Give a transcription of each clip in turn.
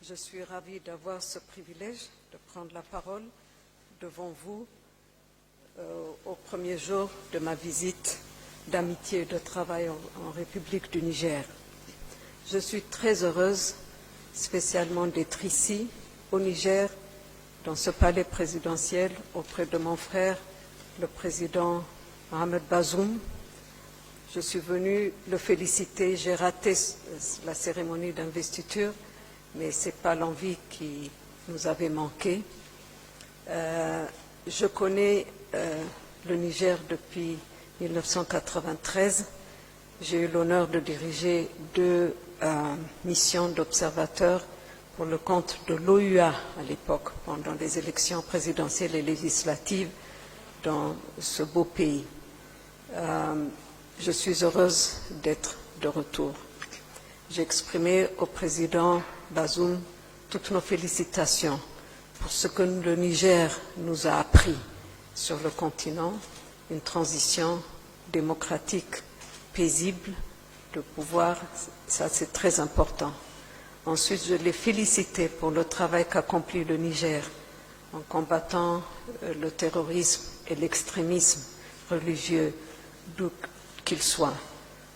Je suis ravie d'avoir ce privilège de prendre la parole devant vous au premier jour de ma visite d'amitié et de travail en République du Niger. Je suis très heureuse, spécialement d'être ici, au Niger, dans ce palais présidentiel, auprès de mon frère, le président Mohamed Bazoum. Je suis venue le féliciter. J'ai raté la cérémonie d'investiture, mais ce n'est pas l'envie qui nous avait manqué. Je connais le Niger depuis 1993. J'ai eu l'honneur de diriger 2 missions d'observateurs pour le compte de l'OUA à l'époque, pendant les élections présidentielles et législatives dans ce beau pays. Je suis heureuse d'être de retour. J'ai exprimé au président Bazoum toutes nos félicitations pour ce que le Niger nous a appris sur le continent, une transition démocratique, paisible, de pouvoir, ça c'est très important. Ensuite, je l'ai félicité pour le travail qu'accomplit le Niger en combattant le terrorisme et l'extrémisme religieux, d'où qu'il soit.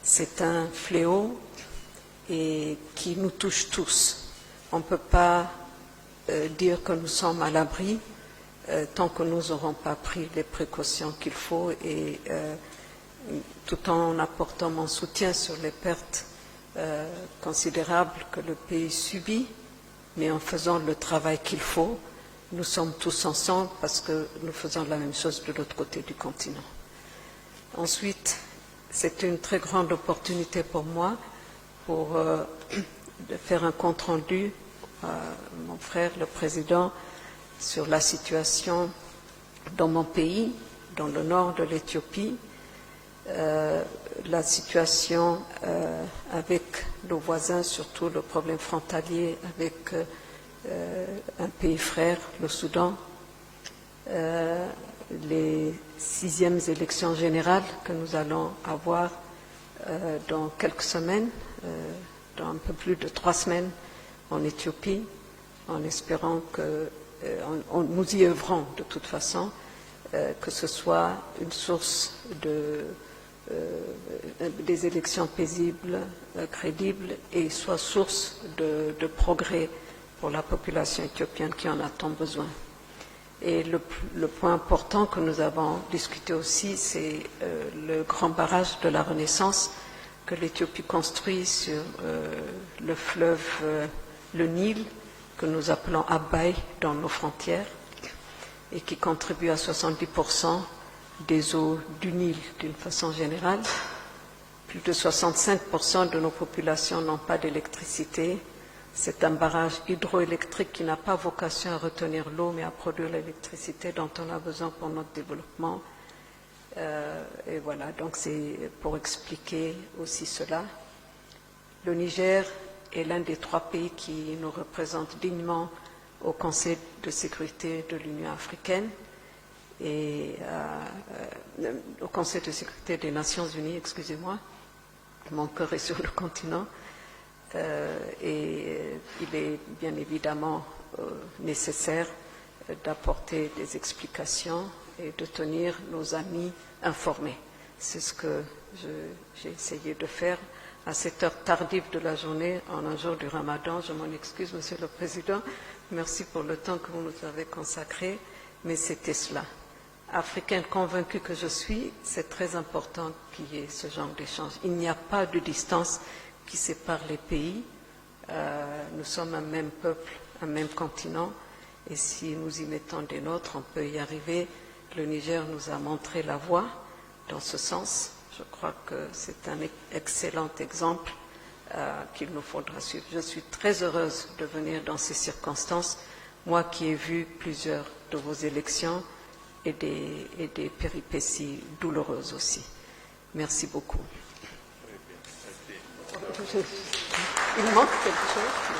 C'est un fléau et qui nous touche tous. On ne peut pas dire que nous sommes à l'abri tant que nous n'aurons pas pris les précautions qu'il faut et tout en apportant mon soutien sur les pertes considérables que le pays subit, mais en faisant le travail qu'il faut. Nous sommes tous ensemble parce que nous faisons la même chose de l'autre côté du continent. Ensuite, c'était une très grande opportunité pour moi pour de faire un compte-rendu à mon frère, le président, sur la situation dans mon pays, dans le nord de l'Éthiopie, la situation avec nos voisins, surtout le problème frontalier avec un pays frère, le Soudan, les 6e élections générales que nous allons avoir dans quelques semaines, dans un peu plus de 3 semaines en Éthiopie, en espérant que nous y œuvrons de toute façon, que ce soit une source des élections paisibles, crédibles, et soit source de progrès pour la population éthiopienne qui en a tant besoin. Et le point important que nous avons discuté aussi, c'est le grand barrage de la Renaissance que l'Éthiopie construit sur le fleuve, le Nil, que nous appelons Abay dans nos frontières, et qui contribue à 70% des eaux du Nil d'une façon générale. Plus de 65% de nos populations n'ont pas d'électricité. C'est un barrage hydroélectrique qui n'a pas vocation à retenir l'eau, mais à produire l'électricité dont on a besoin pour notre développement. Et voilà, donc c'est pour expliquer aussi cela. Le Niger est l'un des 3 pays qui nous représentent dignement au Conseil de sécurité de l'Union africaine et au Conseil de sécurité des Nations Unies, excusez-moi, mon cœur est sur le continent. Et il est bien évidemment nécessaire d'apporter des explications et de tenir nos amis informés. C'est ce que j'ai essayé de faire à cette heure tardive de la journée, en un jour du Ramadan. Je m'en excuse, Monsieur le Président. Merci pour le temps que vous nous avez consacré, mais c'était cela. Africaine convaincue que je suis, c'est très important qu'il y ait ce genre d'échange. Il n'y a pas de distance qui sépare les pays. Nous sommes un même peuple, un même continent, et si nous y mettons des nôtres, on peut y arriver. Le Niger nous a montré la voie dans ce sens. Je crois que c'est un excellent exemple qu'il nous faudra suivre. Je suis très heureuse de venir dans ces circonstances, moi qui ai vu plusieurs de vos élections et des péripéties douloureuses aussi. Merci beaucoup. Il manque quelque chose.